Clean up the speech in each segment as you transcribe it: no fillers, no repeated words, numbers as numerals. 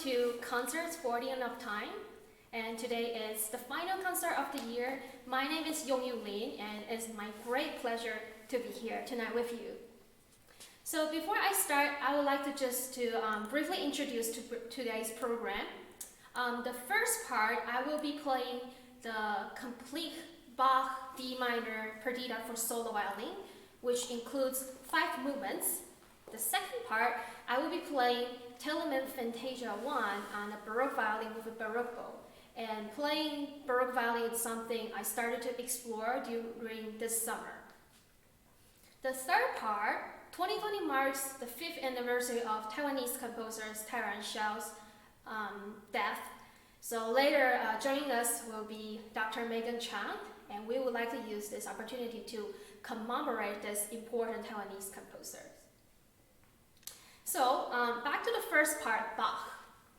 to Concerts for the End of Time, and today is the final concert of the year. My name is Yongyu Lin, and it's my great pleasure to be here tonight with you. So before I start, I would like to briefly introduce today's program. The first part, I will be playing the complete Bach D minor Partita for solo violin, which includes 5 movements. The second part, I will be playing Telemann Fantasia 1 on a Baroque violin with a Baroque Bow. And playing Baroque violin is something I started to explore during this summer. The third part, 2020 marks the 5th anniversary of Taiwanese composer Tyzen Hsiao's death. So later joining us will be Dr. Megan Chang, and we would like to use this opportunity to commemorate this important Taiwanese composer. So back to the first part,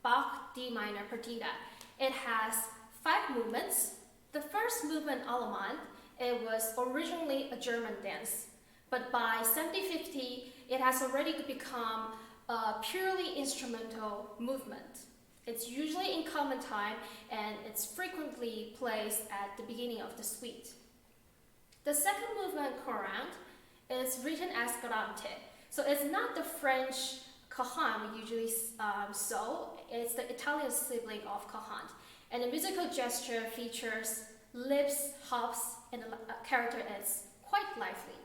Bach D minor Partita. It has 5 movements. The first movement, Allemanda, it was originally a German dance, but by 1750, it has already become a purely instrumental movement. It's usually in common time, and it's frequently placed at the beginning of the suite. The second movement, Corrente, is written as Corrente. So it's not the French Johann we usually saw, it's the Italian sibling of Johann. And the musical gesture features lips, hops, and the character is quite lively.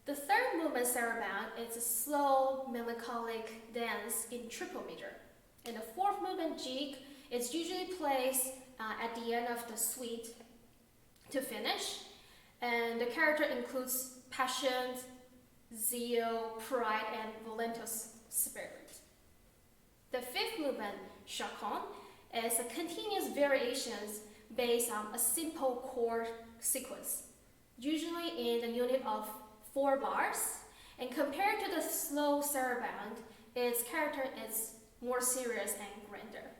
The third movement, Sarabanda, is a slow, melancholic dance in triple meter. And the fourth movement, Giga, is usually placed at the end of the suite to finish. And the character includes passion, zeal, pride, and voluptuous spirit. The fifth movement, Chaconne, is a continuous variations based on a simple chord sequence, usually in the unit of 4 bars. And compared to the slow Sarabanda, its character is more serious and grander.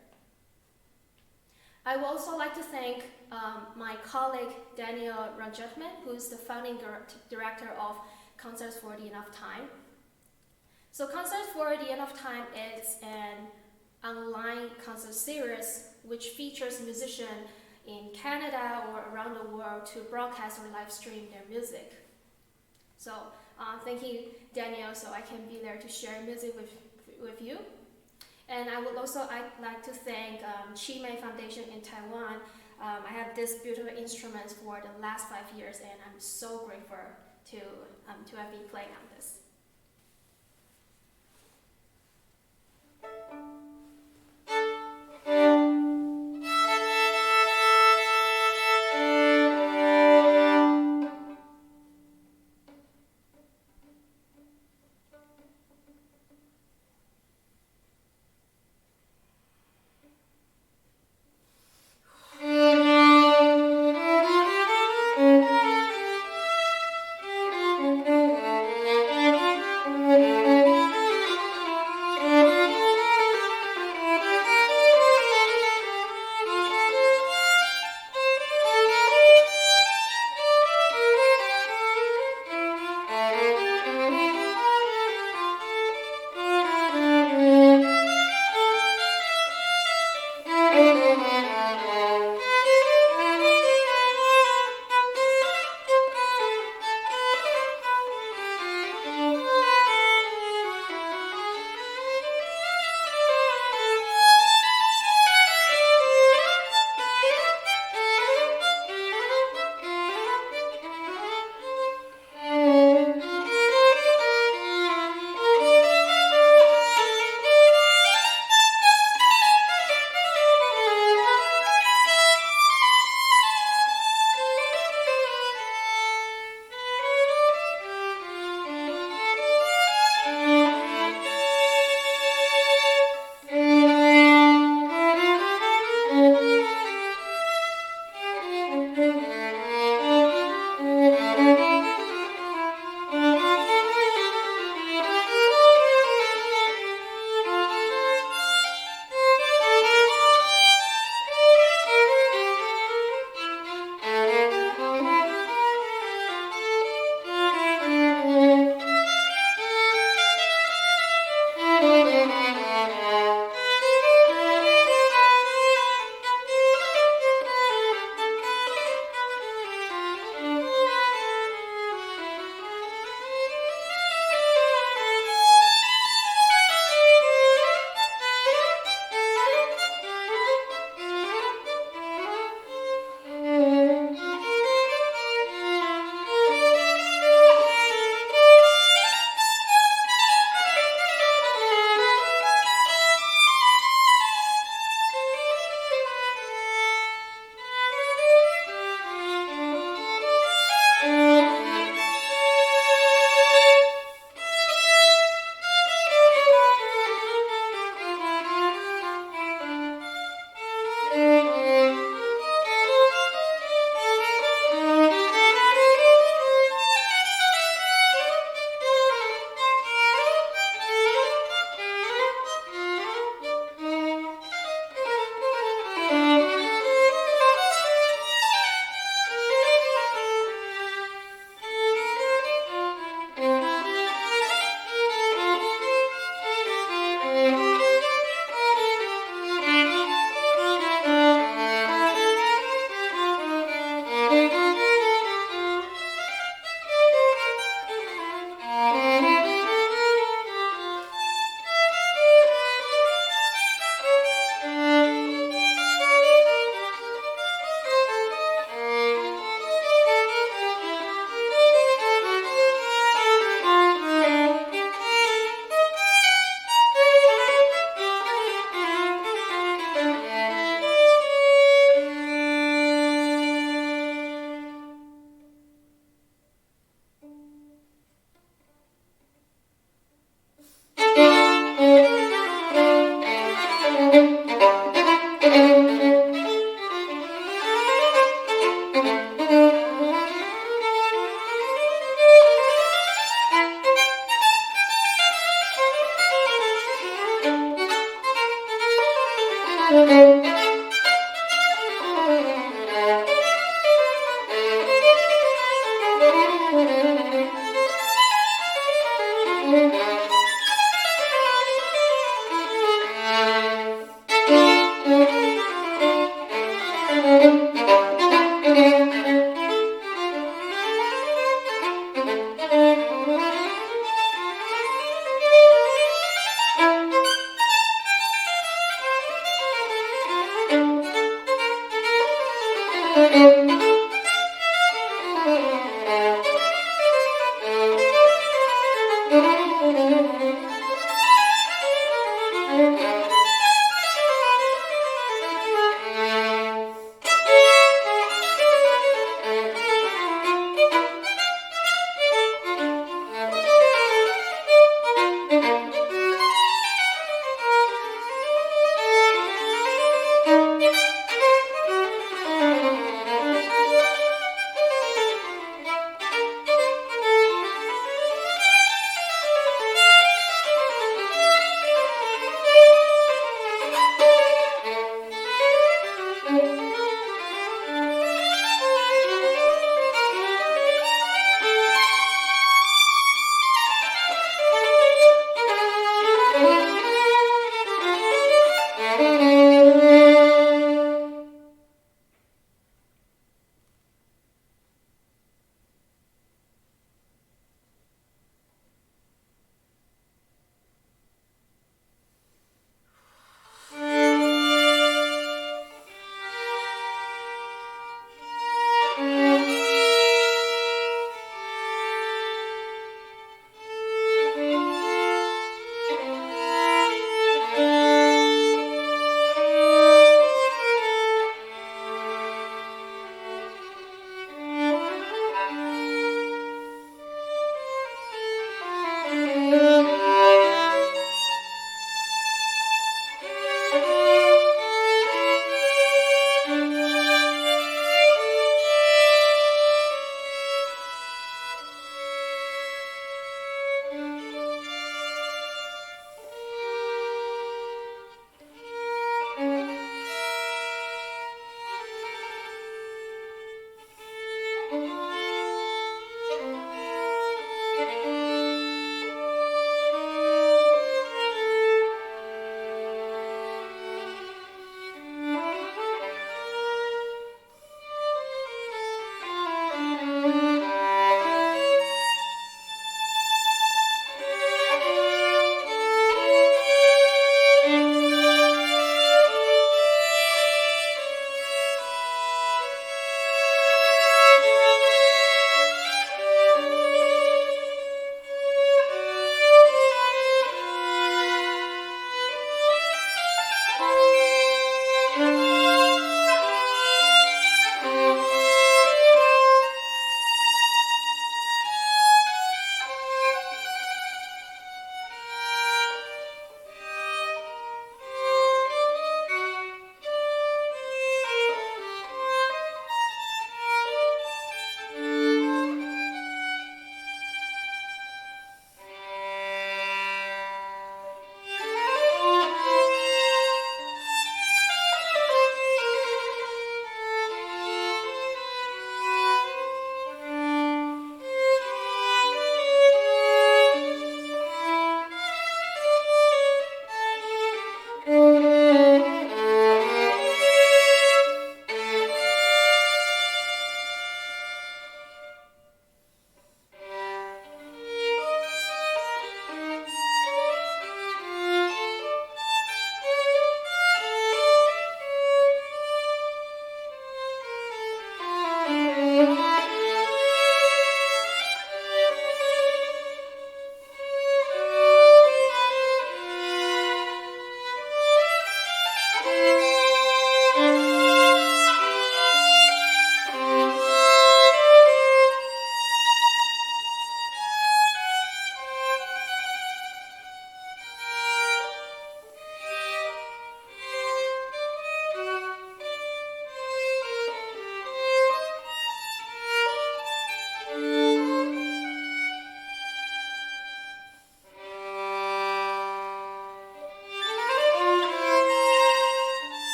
I would also like to thank my colleague Daniel Old Junkman, who's the founding director of Concerts for the End of Time. So Concerts for the End of Time is an online concert series which features musicians in Canada or around the world to broadcast or live stream their music. So thank you, Daniel, so I can be there to share music with you. And I would also like to thank Qimei Foundation in Taiwan. I have these beautiful instruments for the last 5 years, and I'm so grateful to have been playing on this.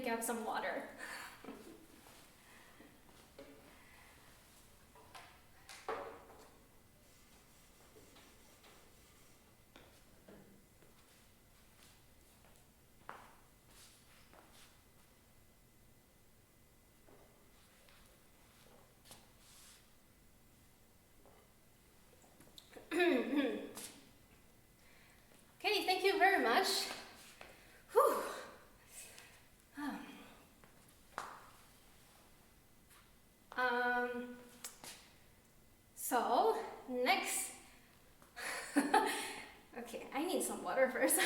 get some water. Okay, thank you very much. Whew. So next, okay, I need some water first.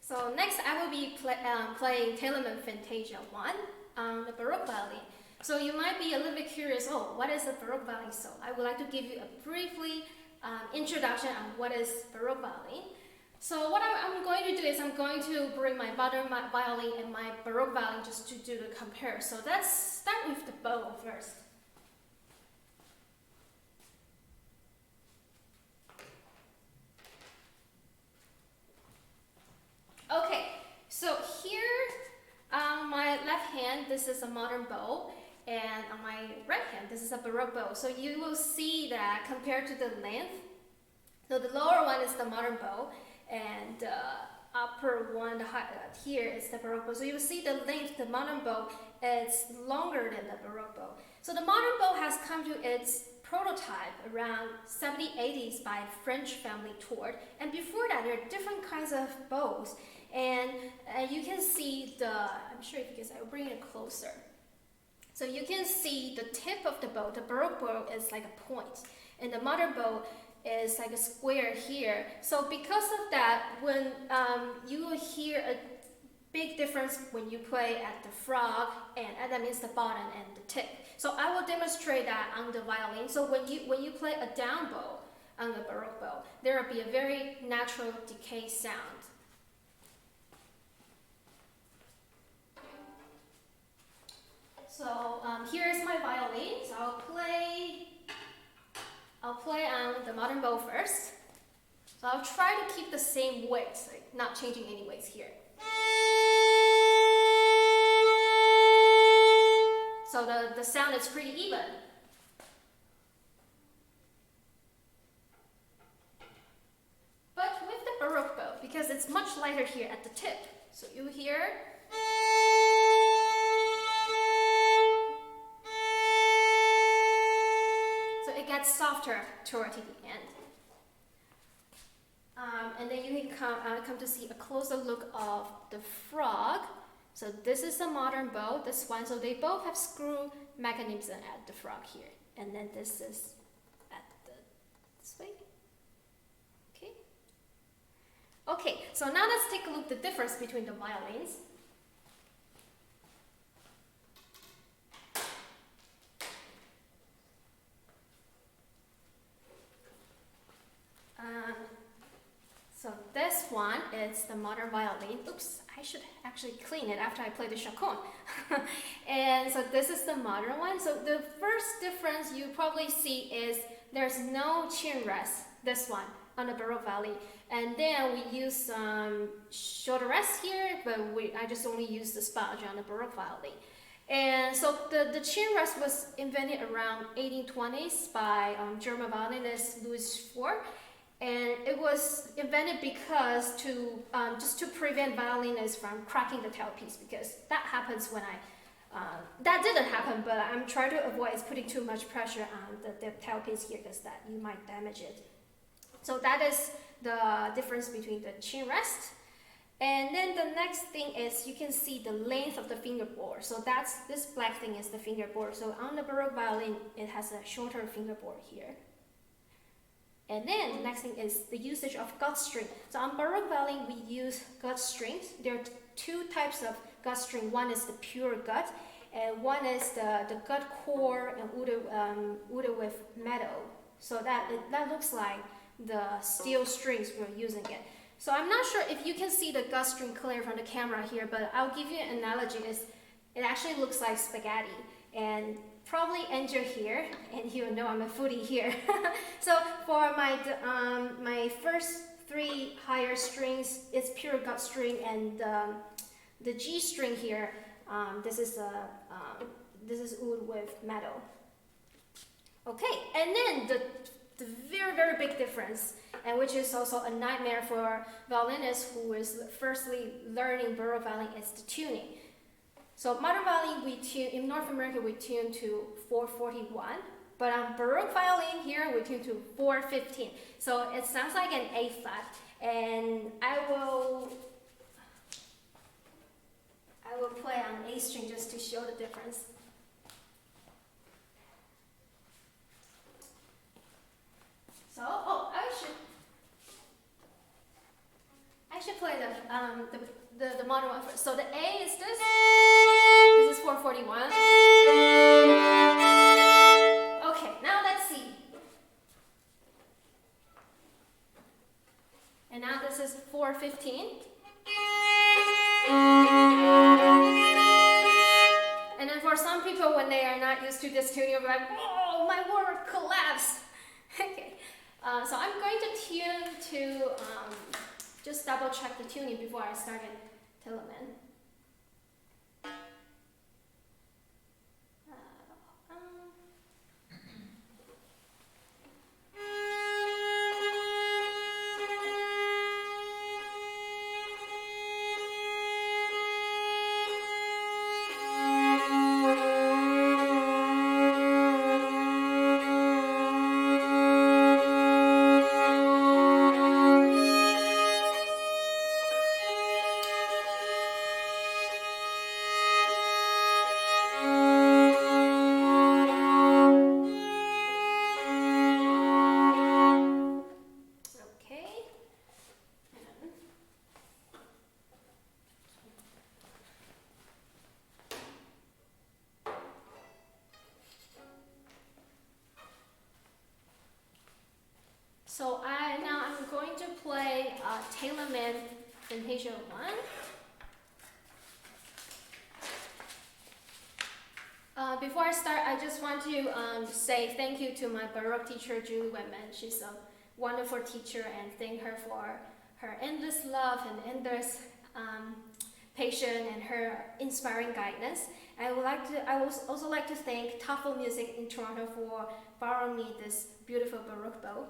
So next I will be playing Telemann Fantasia 1 on the Baroque Violin. So you might be a little bit curious, oh, what is a Baroque Violin? So I would like to give you a briefly introduction on what is Baroque Violin. So what I'm going to do is I'm going to bring my modern violin and my Baroque violin just to do the compare. So let's start with the bow first. Okay, so here on my left hand, this is a modern bow, and on my right hand, this is a Baroque bow. So you will see that compared to the length, so the lower one is the modern bow, and the upper one here is the Baroque bow. So you will see the length, the modern bow is longer than the Baroque bow. So the modern bow has come to its prototype around 70s, 80s by French family Tour, and before that there are different kinds of bows. And you can see I'm sure if you can, I will bring it closer. So you can see the tip of the bow. The Baroque bow is like a point, and the modern bow is like a square here. So because of that, when you will hear a big difference when you play at the frog, and that means the bottom and the tip. So I will demonstrate that on the violin. So when you play a down bow on the Baroque bow, there will be a very natural decay sound. So here is my violin. So I'll play on the modern bow first. So I'll try to keep the same weights, like not changing any weights here. So the sound is pretty even. But with the Baroque bow, because it's much lighter here at the tip, so you hear. So it gets softer toward the end. And then you can come to see a closer look of the frog. So this is a modern bow, this one. So they both have screw mechanism at the frog here. And then this is at this way. Okay. Okay, so now let's take a look at the difference between the violins. So this one is the modern violin. Oops, I should actually clean it after I play the Ciaccona. And so this is the modern one. So the first difference you probably see is there's no chin rest, this one, on the Baroque violin. And then we use some shoulder rest here, but I just only use the sponge on the Baroque violin. And so the chin rest was invented around 1820s by German violinist Louis IV. And it was invented because just to prevent violinists from cracking the tailpiece, because that happens when that didn't happen, but I'm trying to avoid putting too much pressure on the tailpiece here, because that you might damage it. So that is the difference between the chin rest. And then the next thing is you can see the length of the fingerboard. So this black thing is the fingerboard. So on the Baroque violin, it has a shorter fingerboard here. And then the next thing is the usage of gut string. So on Baroque violin, we use gut strings. There are two types of gut string. One is the pure gut, and one is the gut core and wood with metal. So that looks like the steel strings we're using it. So I'm not sure if you can see the gut string clear from the camera here, but I'll give you an analogy. It actually looks like spaghetti. and probably enter here, and you know I'm a foodie here. So for my first 3 higher strings, it's pure gut string, and the G string here, this is oud with metal. Okay, and then the very, very big difference, and which is also a nightmare for violinists who is firstly learning Baroque violin, is the tuning. So modern violin, we tune, in North America, we tune to 441, but on Baroque violin here, we tune to 415. So it sounds like an A flat, and I will play on A string just to show the difference. So, I should play the modern one first. So the A is this. This is 441. Okay, now let's see. And now this is 415. And then for some people, when they are not used to this tuning, they'll be like, "Whoa, my world collapsed." Okay, so I'm going to tune to just double check the tuning before I started Telemann. So now I'm going to play Telemann Fantasia 1. Before I start, I just want to say thank you to my Baroque teacher, Julie Whitman. She's a wonderful teacher, and thank her for her endless love and endless patience and her inspiring guidance. I would also like to thank Tafel Music in Toronto for borrowing me this beautiful Baroque bow.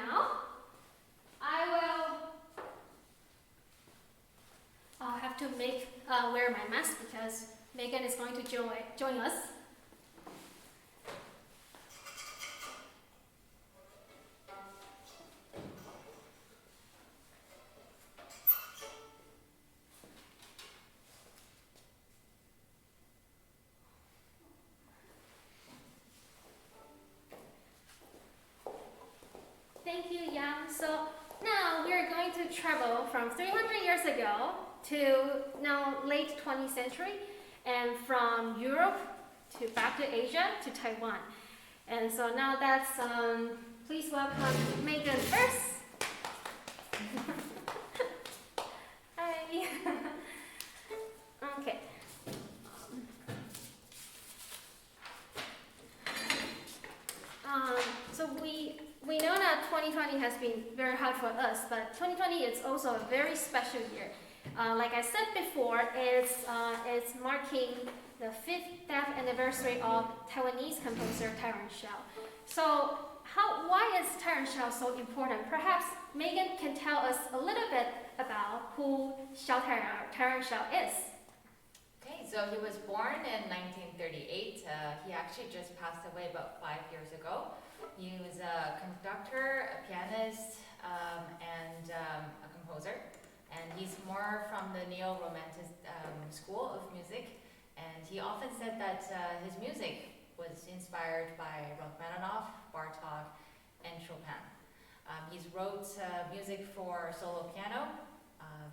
now, I'll have to wear my mask because Megan is going to join us. Thank you, Yang. So now we're going to travel from 300 years ago to now late 20th century, and from Europe to back to Asia to Taiwan. And so now that's, please welcome Megan first. Hi. Okay. So we know that 2020 has been very hard for us, but 2020 is also a very special year. Like I said before, it's marking the 5th death anniversary of Taiwanese composer Tyzen Hsiao. So why is Tyzen Hsiao so important? Perhaps Megan can tell us a little bit about who Tyzen Hsiao is. Okay, so he was born in 1938. He actually just passed away about 5 years ago. He was a conductor, a pianist, and a composer. And he's more from the neo-romantic school of music. And he often said that his music was inspired by Rachmaninoff, Bartók, and Chopin. He's wrote music for solo piano,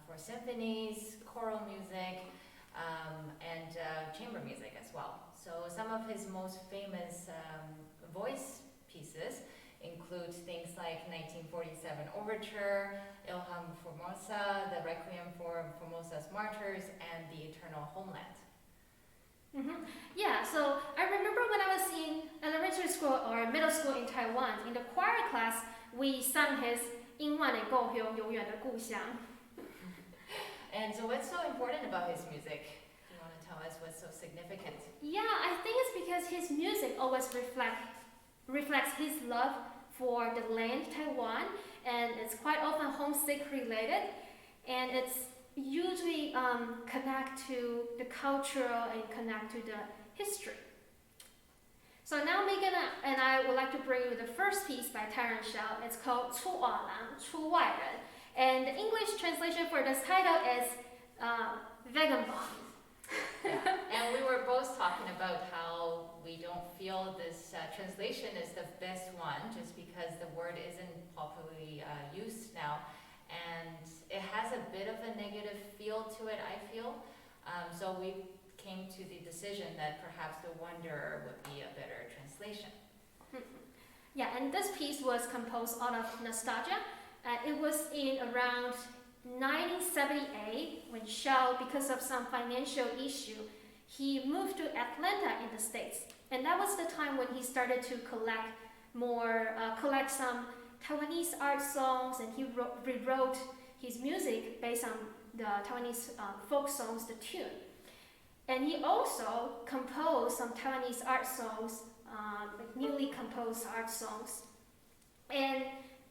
for symphonies, choral music, and chamber music as well. So some of his most famous voice pieces include things like 1947 Overture, Ilham Formosa, the Requiem for Formosa's Martyrs, and the Eternal Homeland. Mm-hmm. Yeah, so I remember when I was in elementary school or middle school in Taiwan, in the choir class, we sang his 因万里故乡永远的故乡. And so what's so important about his music? Do you want to tell us what's so significant? Yeah, I think it's because his music always reflects his love for the land Taiwan, and it's quite often homesick related, and it's usually connect to the cultural and connect to the history. So now Megan and I would like to bring you the first piece by Tyzen Hsiao. It's called 出瓦郎,出外人, and the English translation for this title is Vagabond. Yeah. And we were both talking about how we don't feel this translation is the best one just because the word isn't popularly used now, and it has a bit of a negative feel to it, I feel. So we came to the decision that perhaps The Wanderer would be a better translation. Yeah, and this piece was composed out of nostalgia. It was in around 1978 when Hsiao, because of some financial issue, he moved to Atlanta in the States. And that was the time when he started to collect some Taiwanese art songs, and he rewrote his music based on the Taiwanese folk songs, the tune. And he also composed some Taiwanese art songs, like newly composed art songs. And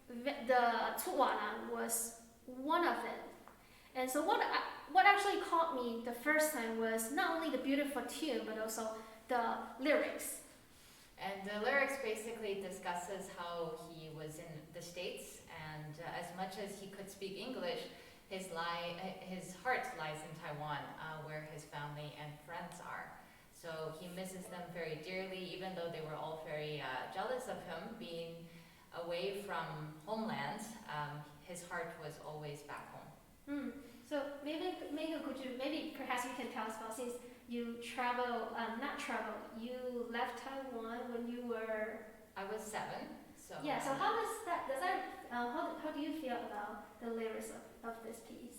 the 出瓦郎 was one of them. And so what actually caught me the first time was not only the beautiful tune, but also the lyrics. And the lyrics basically discusses how he was in the States, and as much as he could speak English, his heart lies in Taiwan, where his family and friends are. So he misses them very dearly, even though they were all very jealous of him being away from homeland. His heart was always back home. So maybe perhaps you can tell us about, since you you left Taiwan when you were... I was 7. So yeah, so how do you feel about the lyrics of this piece?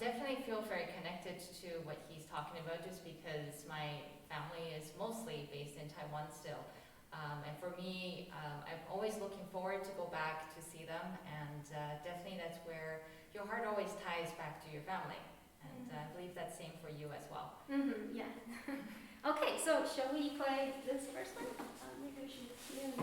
Definitely feel very connected to what he's talking about, just because my family is mostly based in Taiwan still. And for me, I'm always looking forward to go back to see them, and definitely that's where your heart always ties back to your family. And I believe that's same for you as well. Yeah. Okay, so shall we play this first one? Maybe we should tune.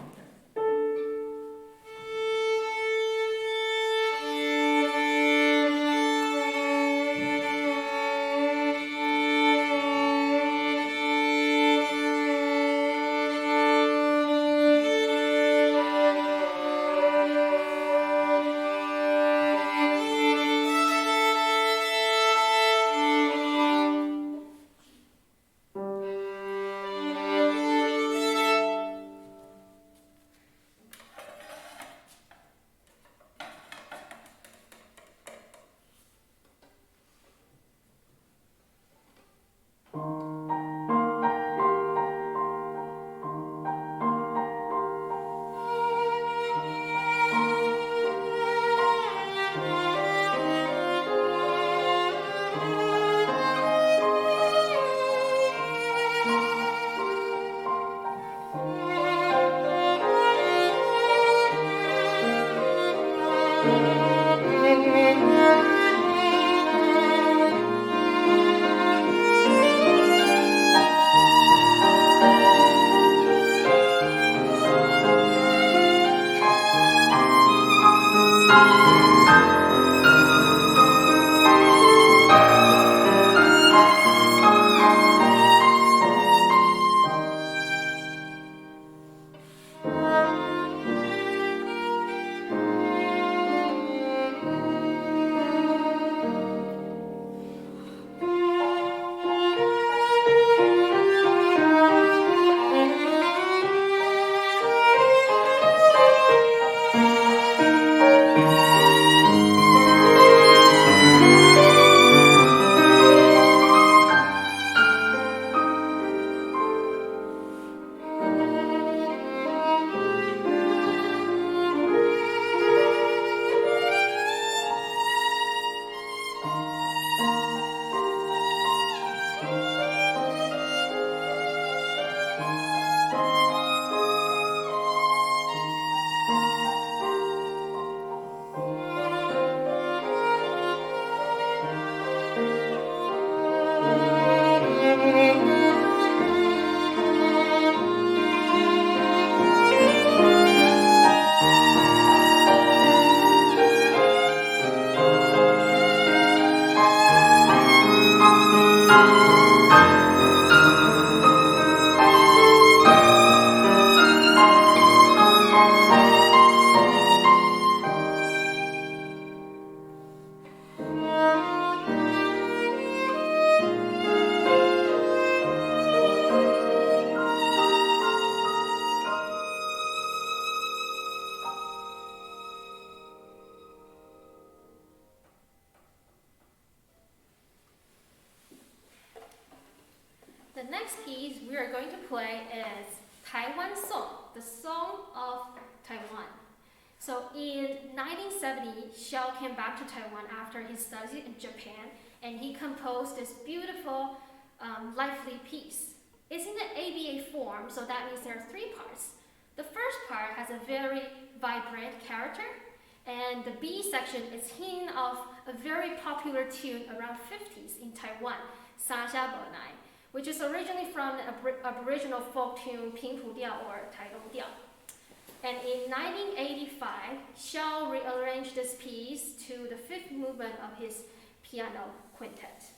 The next piece we are going to play is Taiwan Song, the Song of Taiwan. So in 1970, Hsiao came back to Taiwan after he studied in Japan, and he composed this beautiful, lively piece. It's in the ABA form, so that means there are three parts. The first part has a very vibrant character, and the B section is hinting of a very popular tune around 50s in Taiwan, Sanxiabonai, which is originally from the Aboriginal folk tune Pingpu Diao or Taidong Diao. And in 1985, Hsiao rearranged this piece to the fifth movement of his piano quintet.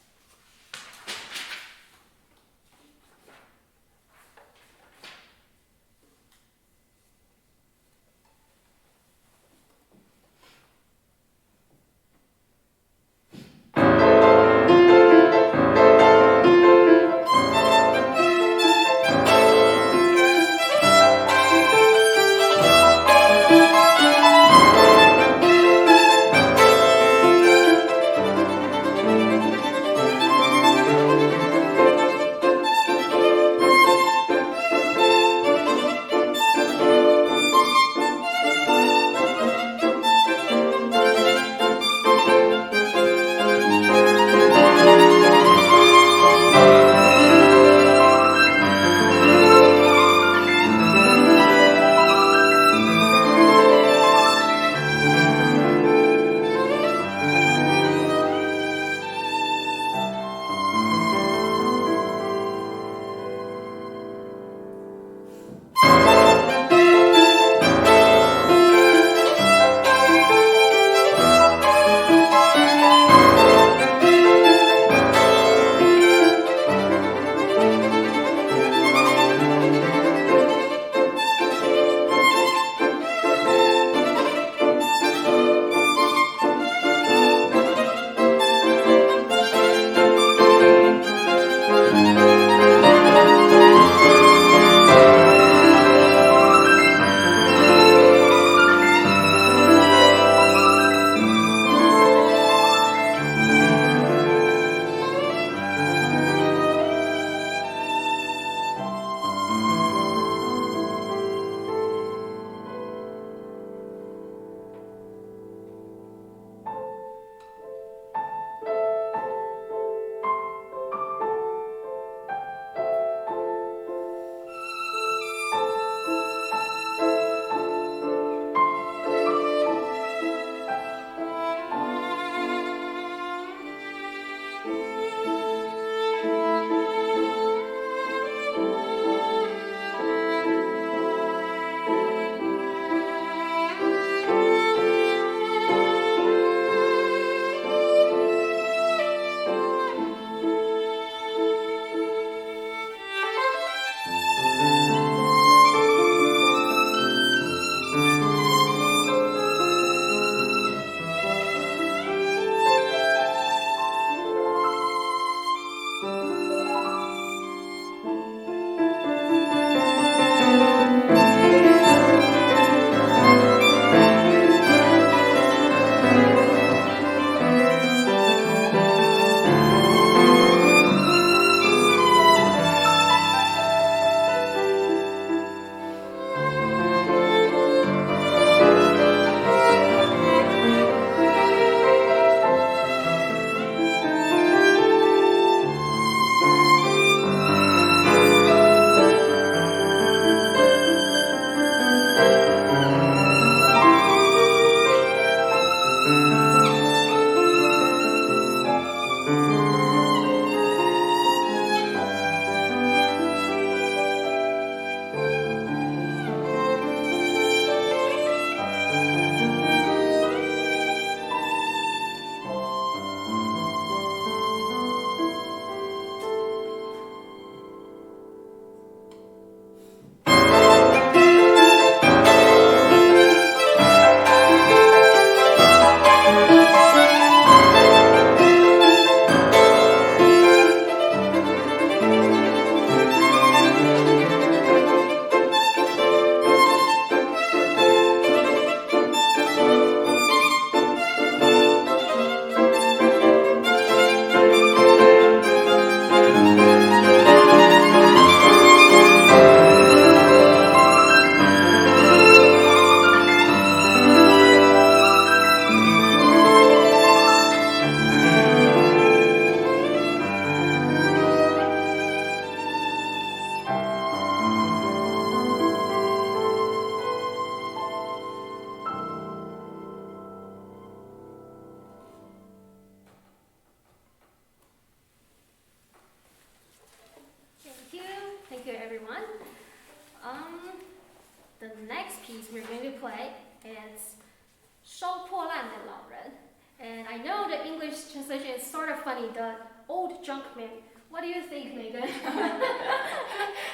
English translation is sort of funny, the Old Junkman. What do you think, Megan?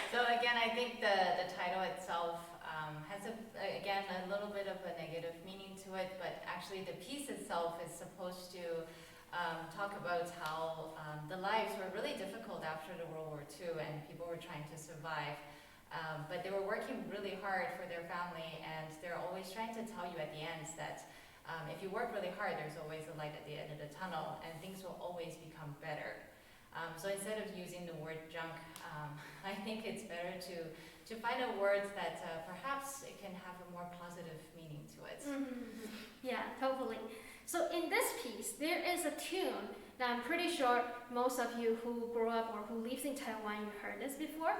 So again, I think the title itself has again a little bit of a negative meaning to it, but actually the piece itself is supposed to talk about how the lives were really difficult after the World War II and people were trying to survive. But they were working really hard for their family, and they're always trying to tell you at the end that if you work really hard, there's always a light at the end of the tunnel, and things will always become better. So instead of using the word junk, I think it's better to find a word that perhaps it can have a more positive meaning to it. Mm-hmm. Yeah, totally. So in this piece, there is a tune that I'm pretty sure most of you who grew up or who lives in Taiwan, you heard this before.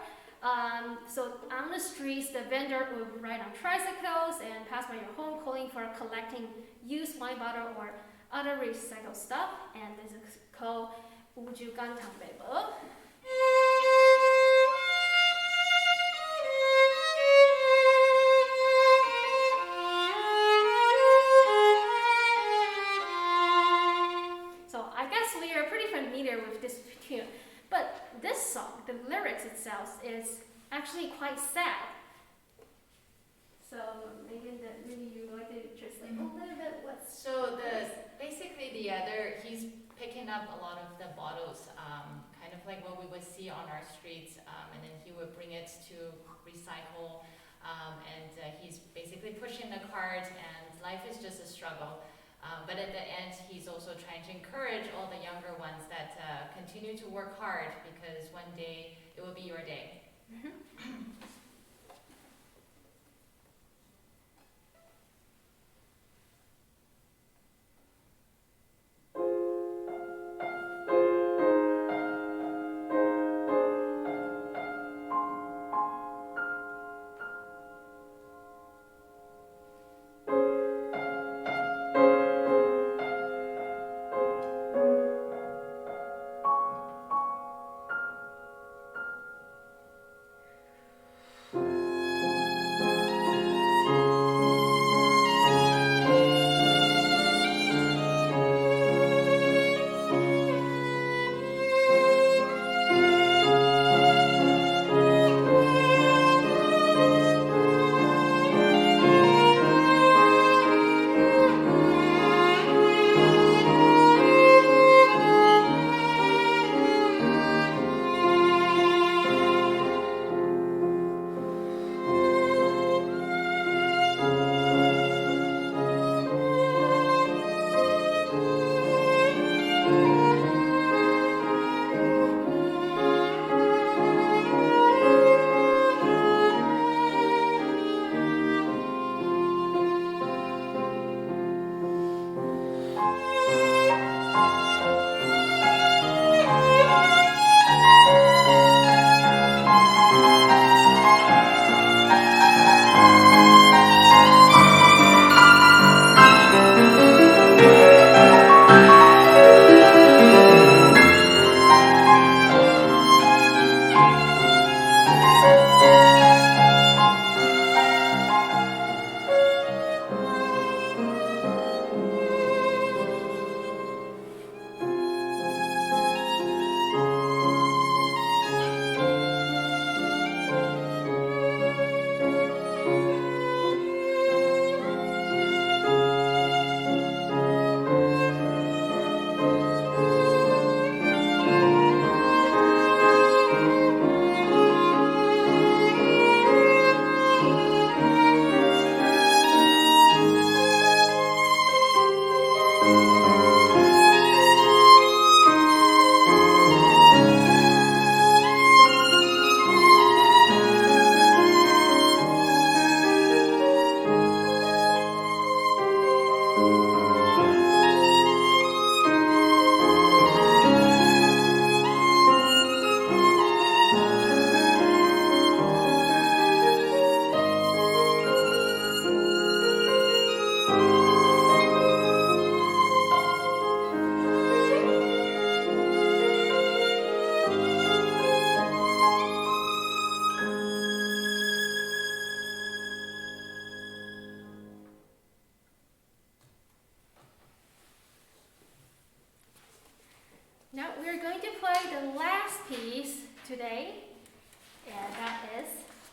So on the streets, the vendor would ride on tricycles and pass by your home calling for collecting used wine bottle or other recycled stuff. And this is called 五九干糖北伯. So I guess we are pretty familiar with this tune. But this song, the lyrics itself, is actually quite sad. So maybe you would like to translate a little bit what's... So basically he's picking up a lot of the bottles, kind of like what we would see on our streets, and then he would bring it to recycle, and he's basically pushing the cart, and life is just a struggle. But at the end, he's also trying to encourage all the younger ones that continue to work hard, because one day it will be your day. Mm-hmm. Now we're going to play the last piece today, and that is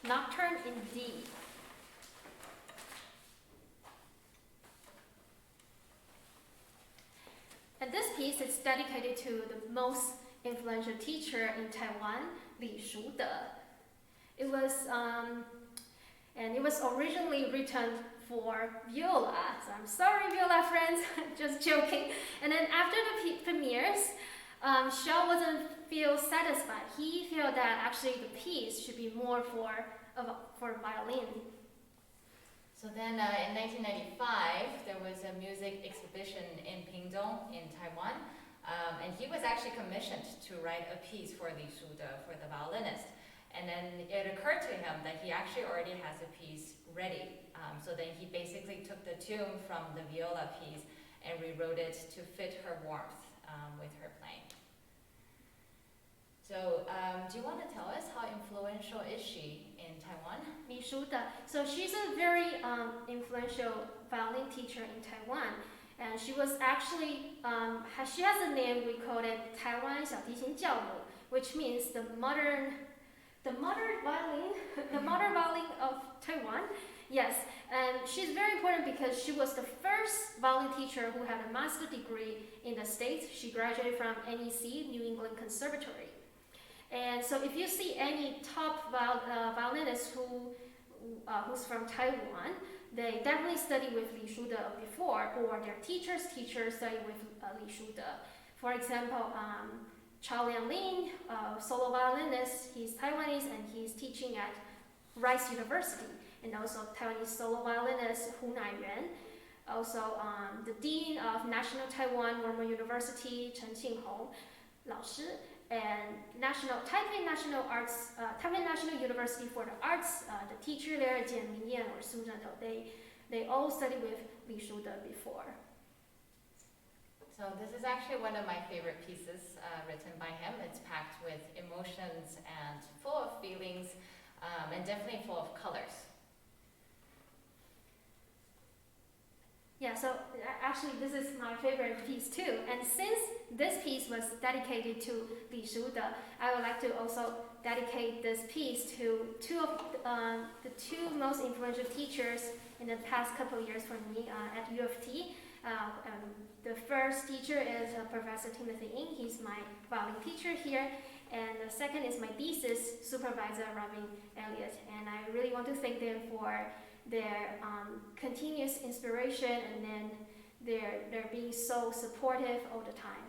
Nocturne in D. And this piece is dedicated to the most influential teacher in Taiwan, Li Shude. It was originally written for viola. So I'm sorry, viola friends, just joking. And then after the premieres, Hsiao wasn't feel satisfied. He felt that actually the piece should be more for violin. So then in 1995, there was a music exhibition in Pingdong in Taiwan, and he was actually commissioned to write a piece for Li Shude, for the violinist. And then it occurred to him that he actually already has a piece ready. So then he basically took the tune from the viola piece and rewrote it to fit her warmth with her playing. So do you want to tell us how influential is she in Taiwan? Li Shude. So she's a very influential violin teacher in Taiwan. And she was actually, she has a name, we call it Taiwan 小提琴教母, which means the modern violin, the modern violin of Taiwan. Yes, and she's very important because she was the first violin teacher who had a master's degree in the States. She graduated from NEC, New England Conservatory. And so if you see any top violinist who's from Taiwan, they definitely study with Li Shude before, or their teacher's teacher study with Li Shude. For example, Chao Lianlin, solo violinist, he's Taiwanese and he's teaching at Rice University. And also Taiwanese solo violinist Hu Naiyuan. Also the Dean of National Taiwan Normal University, Chen Qinghong, 老师, and Taipei National University for the Arts, the teacher there, Jian Mingyan or Su Zhenzhou, they all studied with Li Shude before. So this is actually one of my favorite pieces written by him. It's packed with emotions and full of feelings, and definitely full of colors. Yeah, so actually this is my favorite piece too. And since this piece was dedicated to Li Shude, I would like to also dedicate this piece to the two most influential teachers in the past couple of years for me at U of T. The first teacher is Professor Timothy Ng. He's my violin teacher here. And the second is my thesis supervisor, Robin Elliott. And I really want to thank them for their continuous inspiration and then their being so supportive all the time.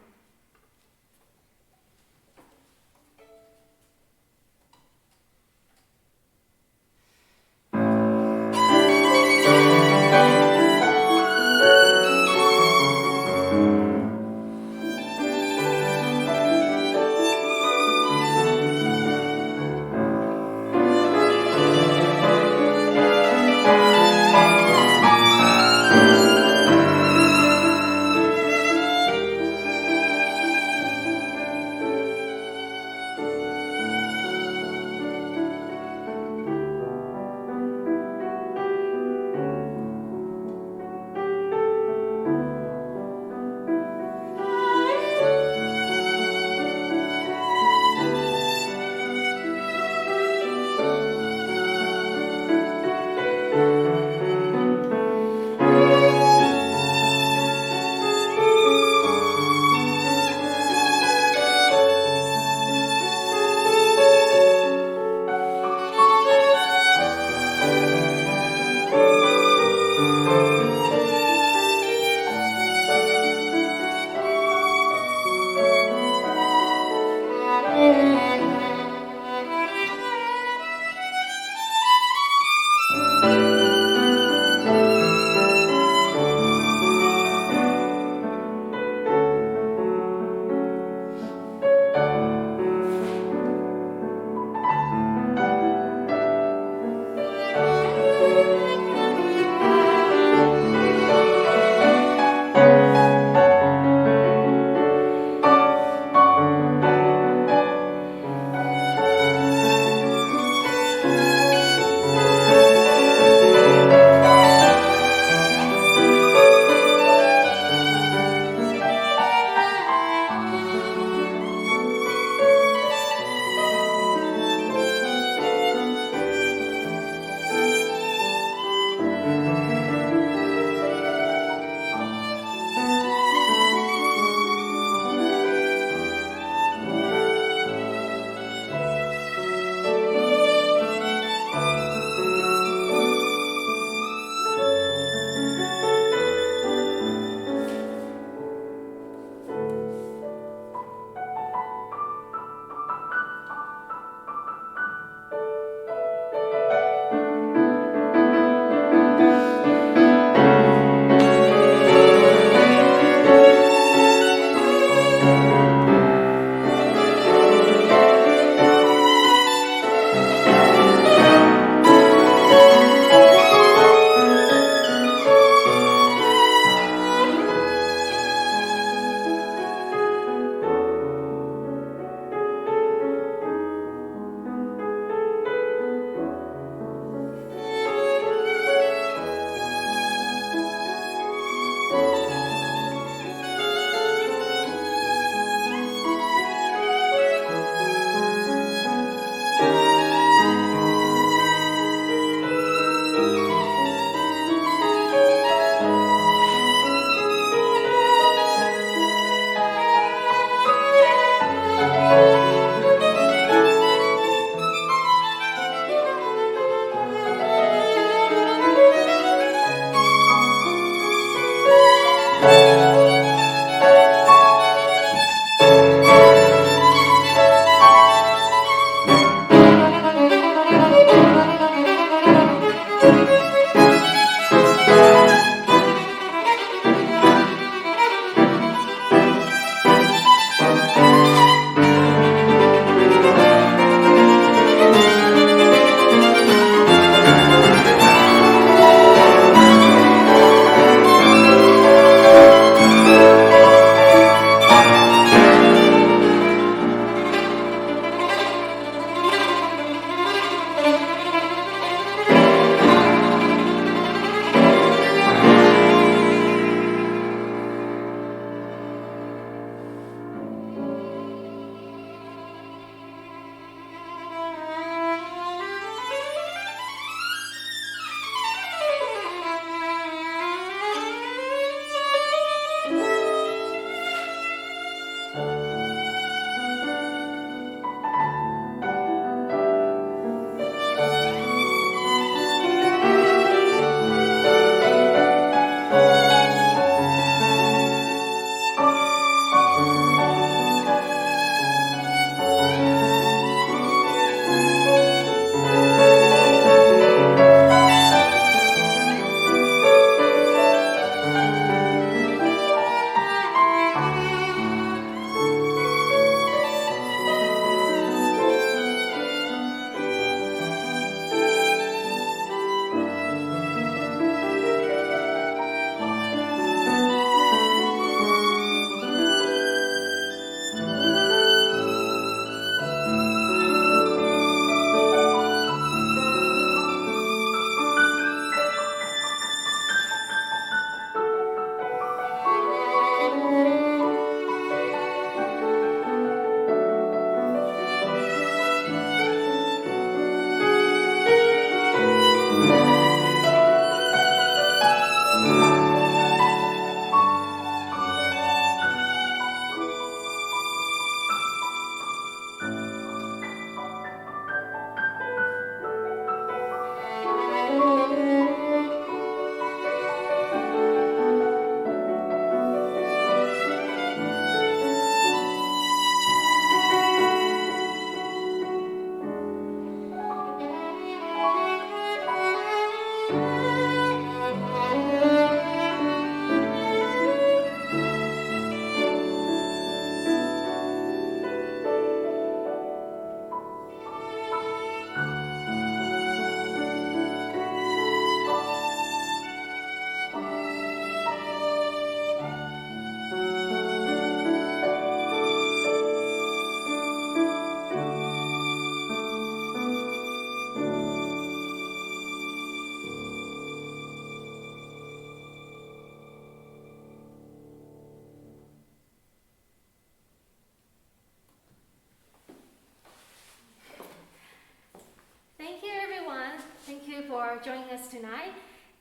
for joining us tonight.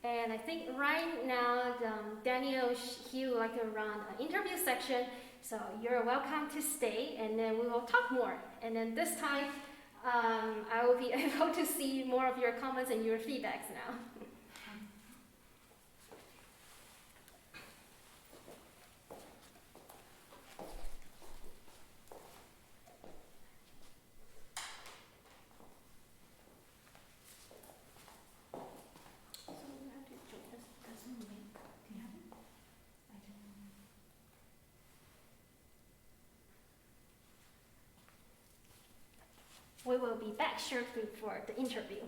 And I think right now, Daniel, he would like to run an interview section. So you're welcome to stay, and then we will talk more. And then this time, I will be able to see more of your comments and your feedbacks now. We will be back shortly for the interview.